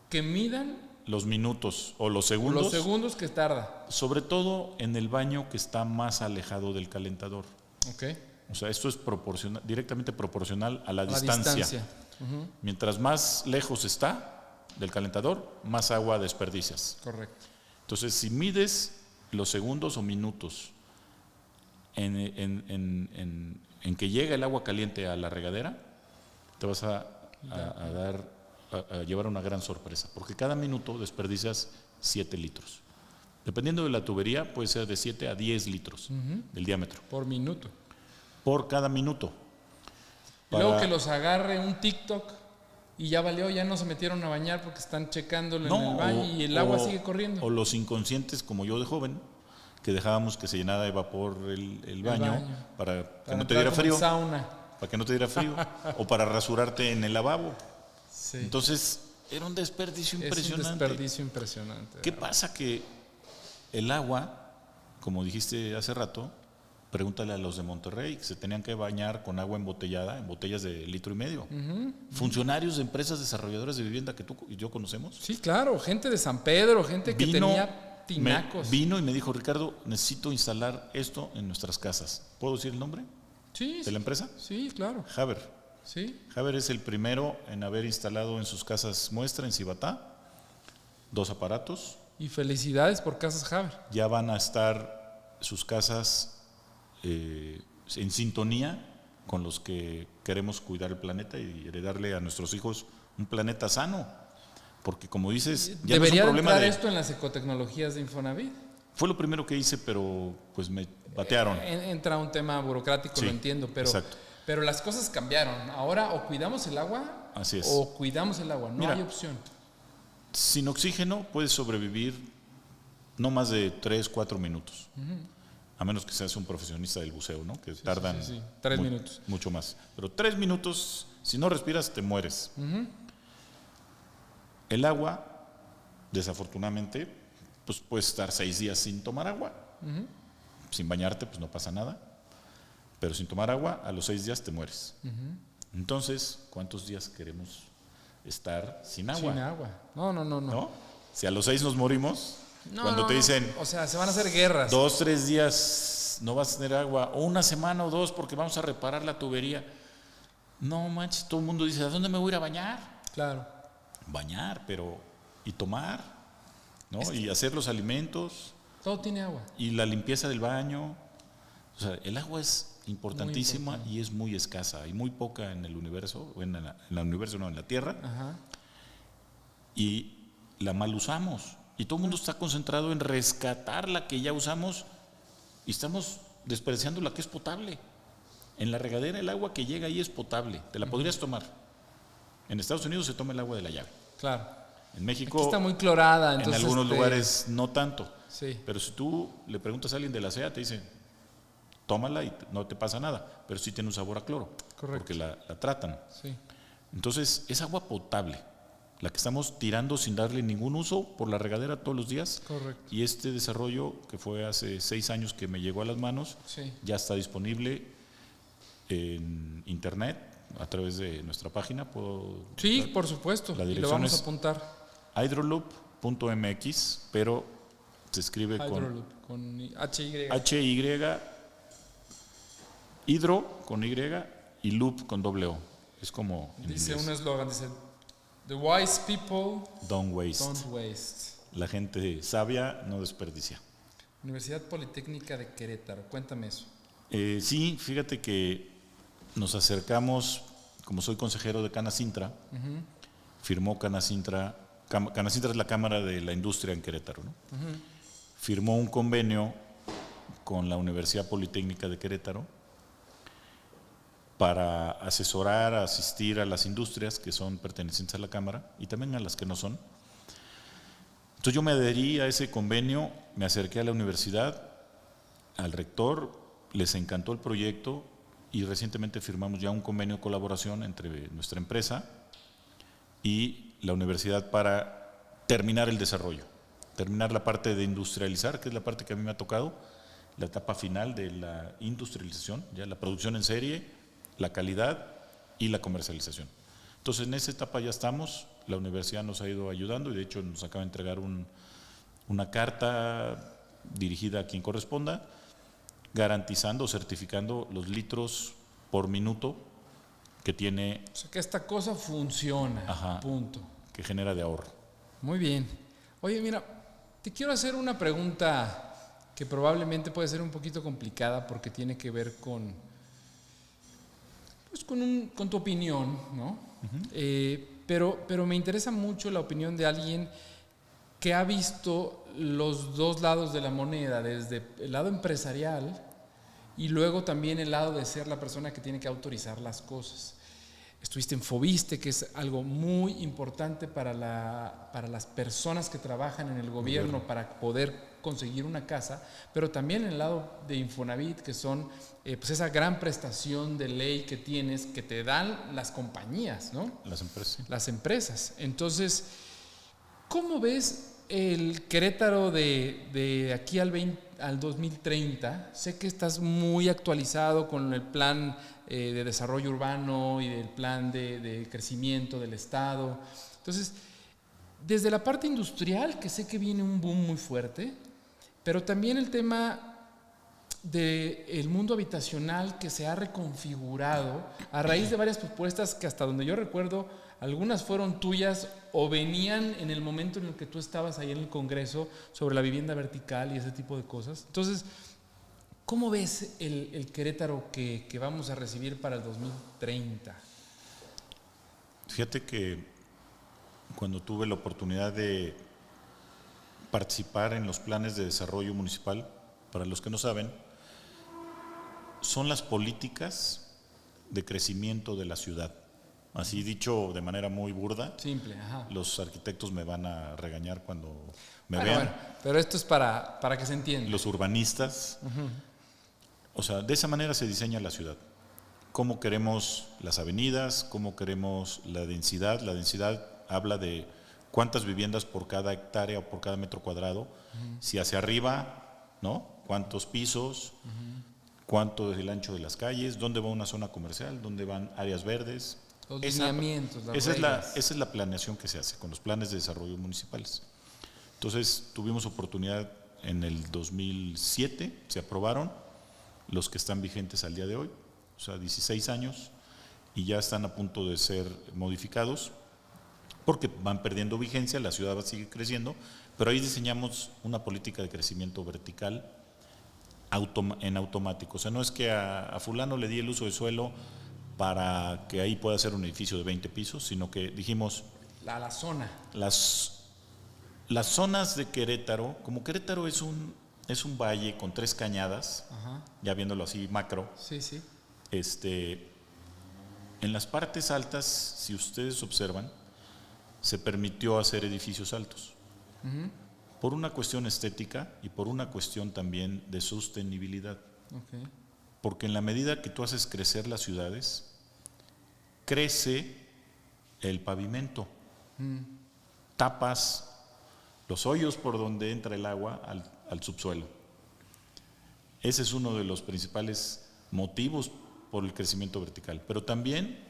que midan los minutos o los segundos. Los segundos que tarda. Sobre todo en el baño que está más alejado del calentador. Okay. O sea, esto es directamente proporcional a la distancia. Mientras más lejos está del calentador, más agua desperdicias. Correcto. Entonces, si mides los segundos o minutos en que llega el agua caliente a la regadera, te vas a llevar una gran sorpresa, porque cada minuto desperdicias 7 litros. Dependiendo de la tubería, puede ser de 7 a 10 litros del diámetro. Por minuto. Por cada minuto. Luego que los agarre un TikTok y ya valió, ya no se metieron a bañar porque están checándolo en el baño y el agua sigue corriendo. O los inconscientes, como yo de joven, que dejábamos que se llenara de vapor el baño para que no te diera frío. Sauna. para que no te diera frío, o para rasurarte en el lavabo. Sí. Entonces, era un desperdicio impresionante. Es un desperdicio impresionante. ¿Qué pasa? Que el agua, como dijiste hace rato, pregúntale a los de Monterrey, que se tenían que bañar con agua embotellada, en botellas de 1,5 litros. Funcionarios de empresas desarrolladoras de vivienda que tú y yo conocemos. Sí, claro, gente de San Pedro, gente que tenía tinacos. Vino y me dijo, Ricardo, necesito instalar esto en nuestras casas. ¿Puedo decir el nombre Sí, de la empresa? Sí, claro. Haber. Sí. Haber es el primero en haber instalado en sus casas muestra en Cibatá 2 aparatos. Y felicidades por Casas Haber. Ya van a estar sus casas en sintonía con los que queremos cuidar el planeta y heredarle a nuestros hijos un planeta sano. Porque como dices, ya debería no es un problema entrar de... esto en las ecotecnologías de Infonavit. Fue lo primero que hice, pero pues me batearon. Entra un tema burocrático, Sí, lo entiendo, exacto. pero las cosas cambiaron. Ahora o cuidamos el agua Así es. o cuidamos el agua. No Mira, hay opción. Sin oxígeno puedes sobrevivir no más de 3-4 minutos. A menos que seas un profesionista del buceo, ¿no? Que tardan 3 minutos. mucho más. Pero 3 minutos, si no respiras, te mueres. El agua, desafortunadamente, pues puedes estar 6 días sin tomar agua. Sin bañarte, pues no pasa nada. Pero sin tomar agua, a los 6 días te mueres. Entonces, ¿cuántos días queremos estar sin agua? Sin agua. No. Si a los 6 nos morimos, cuando te dicen, o sea, se van a hacer guerras. 2-3 días no vas a tener agua, o 1 semana o 2 porque vamos a reparar la tubería. No manches, todo el mundo dice, ¿a dónde me voy a ir a bañar? Claro. Bañar, pero y tomar, ¿no? Y hacer los alimentos. Todo tiene agua. Y la limpieza del baño. O sea, el agua es importantísima importante. y es muy escasa. Hay muy poca en el universo, en la Tierra. Ajá. Y la mal usamos. Y todo el mundo está concentrado en rescatar la que ya usamos y estamos despreciando la que es potable. En la regadera el agua que llega ahí es potable, te la podrías tomar. En Estados Unidos se toma el agua de la llave. Claro. En México, aquí está muy clorada. Entonces, en algunos lugares no tanto. Sí. Pero si tú le preguntas a alguien de la SEA, te dice, tómala y no te pasa nada, pero sí tiene un sabor a cloro. Correcto. Porque la tratan. Sí. Entonces, es agua potable, la que estamos tirando sin darle ningún uso por la regadera todos los días. Correcto. Y este desarrollo, que fue hace 6 años que me llegó a las manos, Sí. ya está disponible en internet a través de nuestra página. Sí, por supuesto. La Y lo dirección vamos a es apuntar. hydroloop.mx, pero se escribe Hydroloop, con HY. hydro con Y y loop con doble O. Es como en Dice inglés. un eslogan, dice, The wise people Don't waste. don't waste. La gente sabia no desperdicia. Universidad Politécnica de Querétaro, cuéntame eso. Sí, fíjate que nos acercamos, como soy consejero de Canacintra, firmó Canacintra es la Cámara de la Industria en Querétaro, ¿no? Firmó un convenio con la Universidad Politécnica de Querétaro para asesorar, asistir a las industrias que son pertenecientes a la Cámara y también a las que no son. Entonces yo me adherí a ese convenio, me acerqué a la universidad, al rector, les encantó el proyecto y recientemente firmamos ya un convenio de colaboración entre nuestra empresa y la universidad para terminar el desarrollo, terminar la parte de industrializar, que es la parte que a mí me ha tocado, la etapa final de la industrialización, ya la producción en serie, la calidad y la comercialización. Entonces en esa etapa ya estamos, la universidad nos ha ido ayudando y de hecho nos acaba de entregar una carta dirigida a quien corresponda, garantizando, certificando los litros por minuto que tiene. O sea, que esta cosa funciona, Ajá, punto. que genera de ahorro. Muy bien. Oye, mira, te quiero hacer una pregunta que probablemente puede ser un poquito complicada porque tiene que ver con, pues con tu opinión, ¿no? Pero me interesa mucho la opinión de alguien que ha visto los dos lados de la moneda, desde el lado empresarial y luego también el lado de ser la persona que tiene que autorizar las cosas. Estuviste en Fobiste, que es algo muy importante para las personas que trabajan en el gobierno para poder conseguir una casa, pero también en el lado de Infonavit, que son pues esa gran prestación de ley que tienes, que te dan las compañías, ¿no? Las empresas. Las empresas. Entonces, ¿cómo ves el Querétaro de aquí al 2030? Sé que estás muy actualizado con el plan de desarrollo urbano y del plan de crecimiento del Estado. Entonces, desde la parte industrial, que sé que viene un boom muy fuerte, pero también el tema del mundo habitacional que se ha reconfigurado a raíz de varias propuestas que hasta donde yo recuerdo, algunas fueron tuyas o venían en el momento en el que tú estabas ahí en el Congreso sobre la vivienda vertical y ese tipo de cosas. Entonces, ¿cómo ves el Querétaro que vamos a recibir para el 2030? Fíjate que cuando tuve la oportunidad de participar en los planes de desarrollo municipal, para los que no saben, son las políticas de crecimiento de la ciudad. Así dicho de manera muy burda. Simple, ajá. Los arquitectos me van a regañar cuando me Bueno, vean. bueno, pero esto es para que se entienda. Los urbanistas. O sea, de esa manera se diseña la ciudad. Cómo queremos las avenidas, cómo queremos la densidad. La densidad habla de cuántas viviendas por cada hectárea o por cada metro cuadrado. Si hacia arriba, ¿no? Cuántos pisos, cuánto es el ancho de las calles, dónde va una zona comercial, dónde van áreas verdes. Los lineamientos, las esa reglas. es la planeación que se hace con los planes de desarrollo municipales. Entonces, tuvimos oportunidad en el 2007, se aprobaron los que están vigentes al día de hoy, o sea, 16 años, y ya están a punto de ser modificados, porque van perdiendo vigencia, la ciudad va a seguir creciendo, pero ahí diseñamos una política de crecimiento vertical en automático. O sea, no es que a fulano le di el uso de suelo para que ahí pueda ser un edificio de 20 pisos, sino que dijimos… La zona. Las zonas de Querétaro, como Querétaro es un valle con 3 cañadas, Ajá. ya viéndolo así macro, Sí, sí. en las partes altas, si ustedes observan, se permitió hacer edificios altos. Por una cuestión estética y por una cuestión también de sostenibilidad. Okay. Porque en la medida que tú haces crecer las ciudades, crece el pavimento. Tapas los hoyos por donde entra el agua al subsuelo. Ese es uno de los principales motivos por el crecimiento vertical. Pero también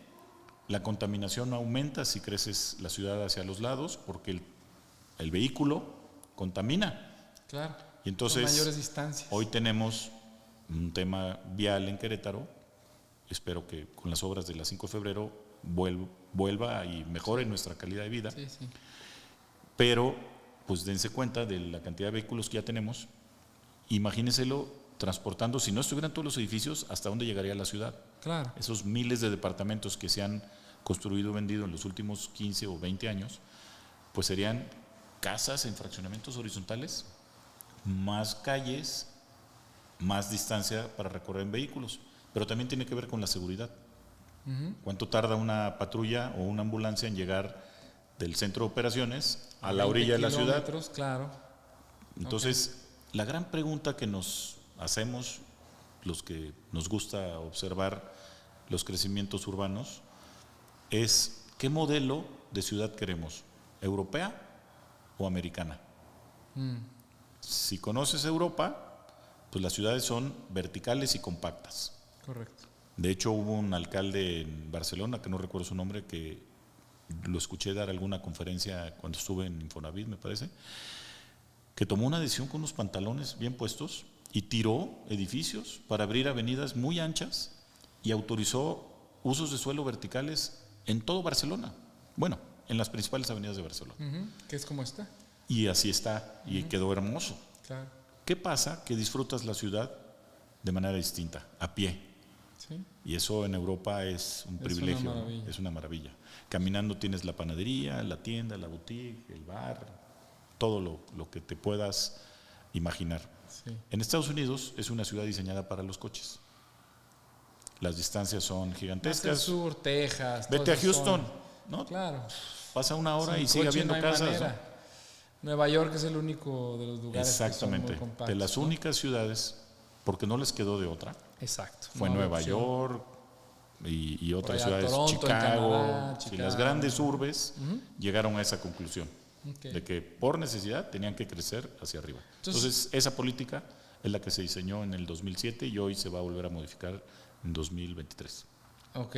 la contaminación aumenta si creces la ciudad hacia los lados, porque el vehículo contamina. Claro. Y entonces, con mayores distancias. Hoy tenemos un tema vial en Querétaro. Espero que con las obras de la 5 de febrero vuelva y mejore nuestra calidad de vida. Sí, sí. Pero, pues dense cuenta de la cantidad de vehículos que ya tenemos. Imagínenselo transportando, si no estuvieran todos los edificios, ¿hasta dónde llegaría la ciudad? Claro. Esos miles de departamentos que se han construido o vendido en los últimos 15 o 20 años, pues serían casas en fraccionamientos horizontales, más calles, más distancia para recorrer en vehículos. Pero también tiene que ver con la seguridad. ¿Cuánto tarda una patrulla o una ambulancia en llegar del centro de operaciones a la orilla de la ciudad? Claro. Entonces, la gran pregunta que nos hacemos, los que nos gusta observar los crecimientos urbanos, es ¿qué modelo de ciudad queremos? ¿Europea o americana? Si conoces Europa, pues las ciudades son verticales y compactas. Correcto. De hecho, hubo un alcalde en Barcelona, que no recuerdo su nombre, que lo escuché dar alguna conferencia cuando estuve en Infonavit, me parece, que tomó una decisión con unos pantalones bien puestos y tiró edificios para abrir avenidas muy anchas y autorizó usos de suelo verticales en todo Barcelona. Bueno, en las principales avenidas de Barcelona. Que es como está. Y así está, y quedó hermoso. Claro. ¿Qué pasa? Que disfrutas la ciudad de manera distinta, a pie. Sí. Y eso en Europa es un privilegio, ¿no? Es una maravilla. Caminando tienes la panadería, la tienda, la boutique, el bar, todo lo que te puedas imaginar. Sí. En Estados Unidos es una ciudad diseñada para los coches. Las distancias son gigantescas. Más al sur, Texas. Vete a Houston, ¿no? Claro. Pasa una hora Sin y sigue coche habiendo no hay casas. manera. Nueva York es el único de los lugares Exactamente, que son muy compactos, de las ¿no? únicas ciudades, porque no les quedó de otra, Exacto. fue No había Nueva opción. York y Por otras allá ciudades, Toronto, en Chicago, Canadá, y las Chicago. grandes urbes llegaron a esa conclusión, Ok. de que por necesidad tenían que crecer hacia arriba. Entonces, esa política es la que se diseñó en el 2007 y hoy se va a volver a modificar en 2023. Ok.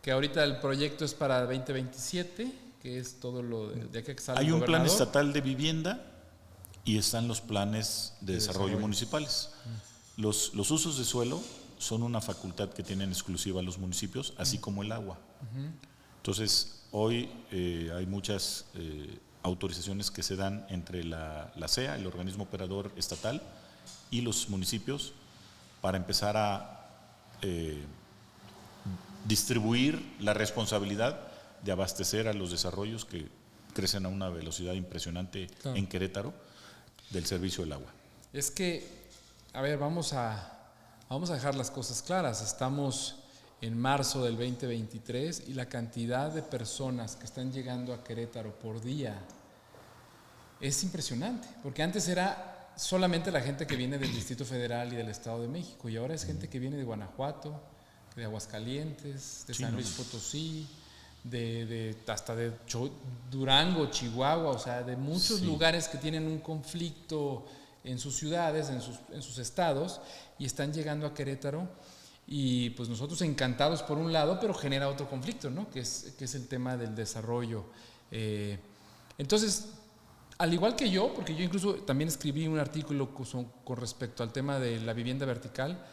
Que ahorita el proyecto es para 2027, que es todo lo de aquí que sale Hay el un plan gobernador. estatal de vivienda y están los planes de desarrollo municipales. Los usos de suelo son una facultad que tienen exclusiva los municipios, así como el agua. Entonces, hoy hay muchas autorizaciones que se dan entre la CEA, el organismo operador estatal, y los municipios para empezar a distribuir la responsabilidad de abastecer a los desarrollos que crecen a una velocidad impresionante en Querétaro del servicio del agua. Es que, a ver, vamos a dejar las cosas claras. Estamos en marzo del 2023 y la cantidad de personas que están llegando a Querétaro por día es impresionante, porque antes era solamente la gente que viene del Distrito Federal y del Estado de México, y ahora es gente que viene de Guanajuato, de Aguascalientes, de San Luis Potosí, hasta de Durango, Chihuahua, o sea, de muchos lugares que tienen un conflicto en sus ciudades, en sus estados, y están llegando a Querétaro, y pues nosotros encantados por un lado, pero genera otro conflicto, ¿no? Que es el tema del desarrollo. Entonces, al igual que yo, porque yo incluso también escribí un artículo con respecto al tema de la vivienda vertical,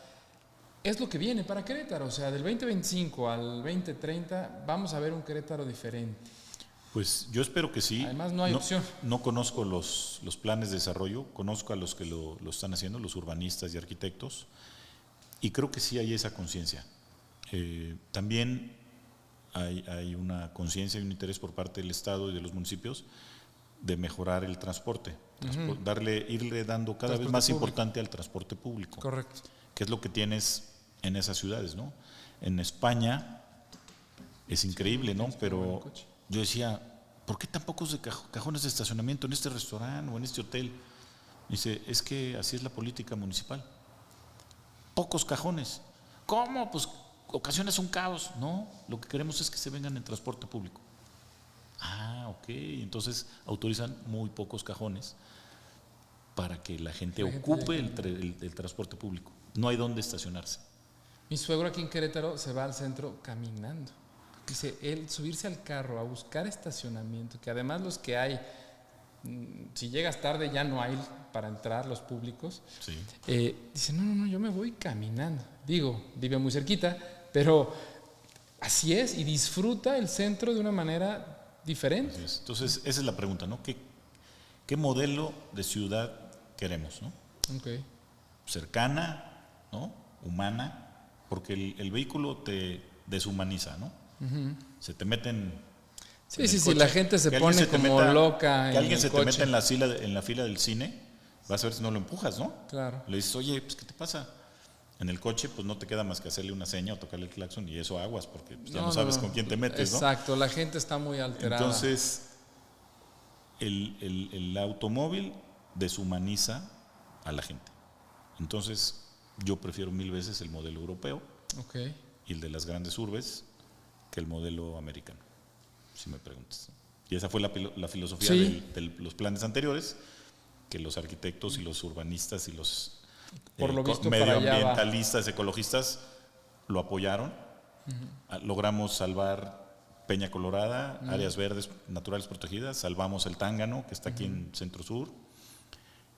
es lo que viene para Querétaro. O sea, del 2025 al 2030 vamos a ver un Querétaro diferente. Pues yo espero que sí. Además no hay opción. No conozco los planes de desarrollo, conozco a los que lo están haciendo, los urbanistas y arquitectos, y creo que sí hay esa conciencia. También hay una conciencia y un interés por parte del Estado y de los municipios de mejorar el transporte, irle dando cada vez más importante al transporte público. Correcto. Que es lo que tienes en esas ciudades, ¿no? En España es increíble, ¿no? Pero yo decía, ¿por qué tan pocos cajones de estacionamiento en este restaurante o en este hotel? Dice, es que así es la política municipal. Pocos cajones. ¿Cómo? Pues ocasionas un caos. No, lo que queremos es que se vengan en transporte público. Ah, ok. Entonces autorizan muy pocos cajones para que la gente ocupe el transporte público. No hay dónde estacionarse. Mi suegro aquí en Querétaro se va al centro caminando. Dice, él subirse al carro a buscar estacionamiento, que además los que hay, si llegas tarde ya no hay para entrar los públicos. Sí. Dice, no, yo me voy caminando. Digo, vive muy cerquita, pero así es, y disfruta el centro de una manera diferente. Así es. Entonces, esa es la pregunta, ¿no? ¿Qué modelo de ciudad queremos, ¿no? Okay. Cercana, ¿no? Humana, porque el vehículo te deshumaniza, ¿no? Se te meten. Sí, la gente se pone como loca. Que alguien se te meta en la fila del cine, vas a ver si no lo empujas, ¿no? Claro. Le dices, oye, pues, ¿qué te pasa? En el coche, pues no te queda más que hacerle una seña o tocarle el claxon, y eso aguas, porque pues, ya no sabes con quién te metes, ¿no? Exacto, la gente está muy alterada. Entonces, el automóvil deshumaniza a la gente. Entonces, yo prefiero 1000 veces el modelo europeo y el de las grandes urbes que el modelo americano, si me preguntas. Y esa fue la filosofía de los planes anteriores, que los arquitectos y los urbanistas y los por lo visto medioambientalistas, ecologistas lo apoyaron. Logramos salvar Peña Colorada, áreas verdes naturales protegidas, salvamos el Tángano, que está aquí en Centro Sur,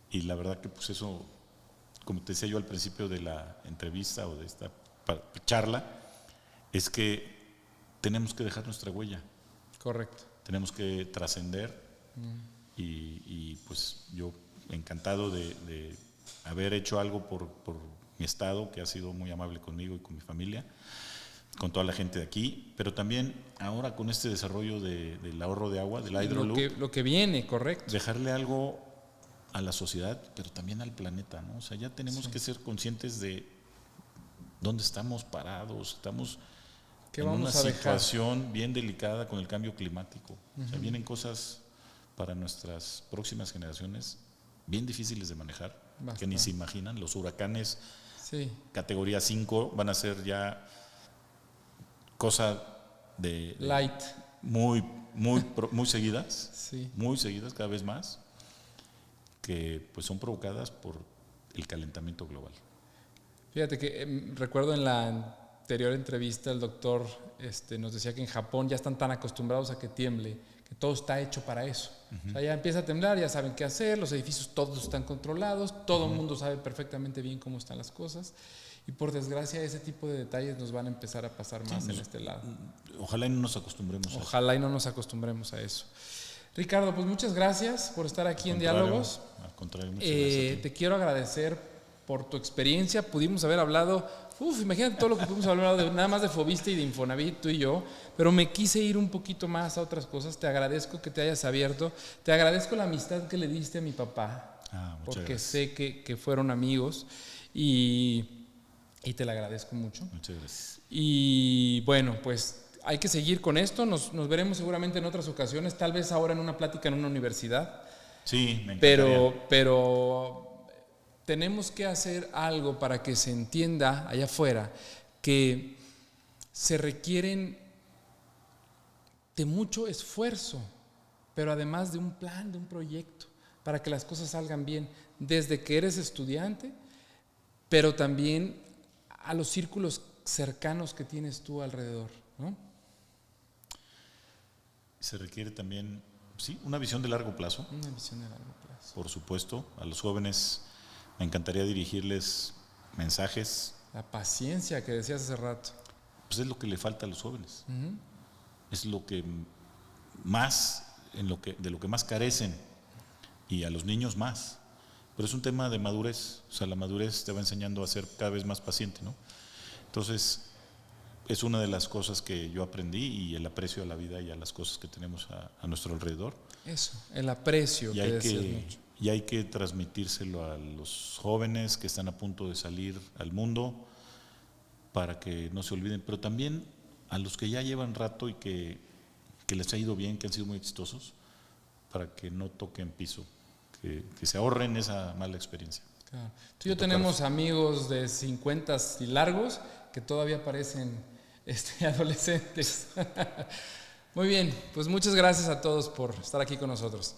y la verdad que pues eso, como te decía yo al principio de la entrevista o de esta charla, es que tenemos que dejar nuestra huella. Correcto. Tenemos que trascender y pues yo encantado de haber hecho algo por mi estado, que ha sido muy amable conmigo y con mi familia, con toda la gente de aquí, pero también ahora con este desarrollo del ahorro de agua, del Hydroloop. Lo que viene, correcto. Dejarle algo a la sociedad, pero también al planeta, ¿no? O sea, ya tenemos que ser conscientes de dónde estamos parados, estamos en una situación bien delicada con el cambio climático. O sea, vienen cosas para nuestras próximas generaciones bien difíciles de manejar, Bastante. que ni se imaginan. Los huracanes Sí. categoría 5 van a ser ya cosa de Light. muy seguidas, Sí. muy seguidas cada vez más, que pues son provocadas por el calentamiento global. Fíjate que recuerdo en la anterior entrevista el doctor nos decía que en Japón ya están tan acostumbrados a que tiemble, que todo está hecho para eso. O sea, ya empieza a temblar, ya saben qué hacer, los edificios todos están controlados, todo el mundo sabe perfectamente bien cómo están las cosas. Y por desgracia ese tipo de detalles nos van a empezar a pasar más en este lado. Ojalá y no nos acostumbremos a eso. Ojalá y no nos acostumbremos a eso. Ricardo, pues muchas gracias por estar aquí en Diálogos. Al contrario, muchas gracias a ti. Te quiero agradecer por tu experiencia. Pudimos haber hablado, imagínate todo lo que pudimos haber hablado nada más de Fobiste y de Infonavit, tú y yo, pero me quise ir un poquito más a otras cosas. Te agradezco que te hayas abierto. Te agradezco la amistad que le diste a mi papá, porque gracias. sé que fueron amigos y te la agradezco mucho. Muchas gracias. Y bueno, pues hay que seguir con esto. Nos veremos seguramente en otras ocasiones, tal vez ahora en una plática en una universidad. Sí, me encantaría. Pero tenemos que hacer algo para que se entienda allá afuera que se requieren de mucho esfuerzo, pero además de un plan, de un proyecto, para que las cosas salgan bien, desde que eres estudiante, pero también a los círculos cercanos que tienes tú alrededor, ¿no? Se requiere también, sí, una visión de largo plazo. Una visión de largo plazo. Por supuesto, a los jóvenes me encantaría dirigirles mensajes. La paciencia que decías hace rato. Pues es lo que le falta a los jóvenes. Es lo que más, de lo que más carecen, y a los niños más. Pero es un tema de madurez. O sea, la madurez te va enseñando a ser cada vez más paciente, ¿no? Entonces, es una de las cosas que yo aprendí, y el aprecio a la vida y a las cosas que tenemos a nuestro alrededor. Eso, el aprecio que decías mucho. Y hay que transmitírselo a los jóvenes que están a punto de salir al mundo para que no se olviden, pero también a los que ya llevan rato y que les ha ido bien, que han sido muy exitosos, para que no toquen piso, que se ahorren esa mala experiencia. Claro. Tú y yo tenemos amigos de 50 y largos que todavía parecen adolescentes. Muy bien, pues muchas gracias a todos por estar aquí con nosotros.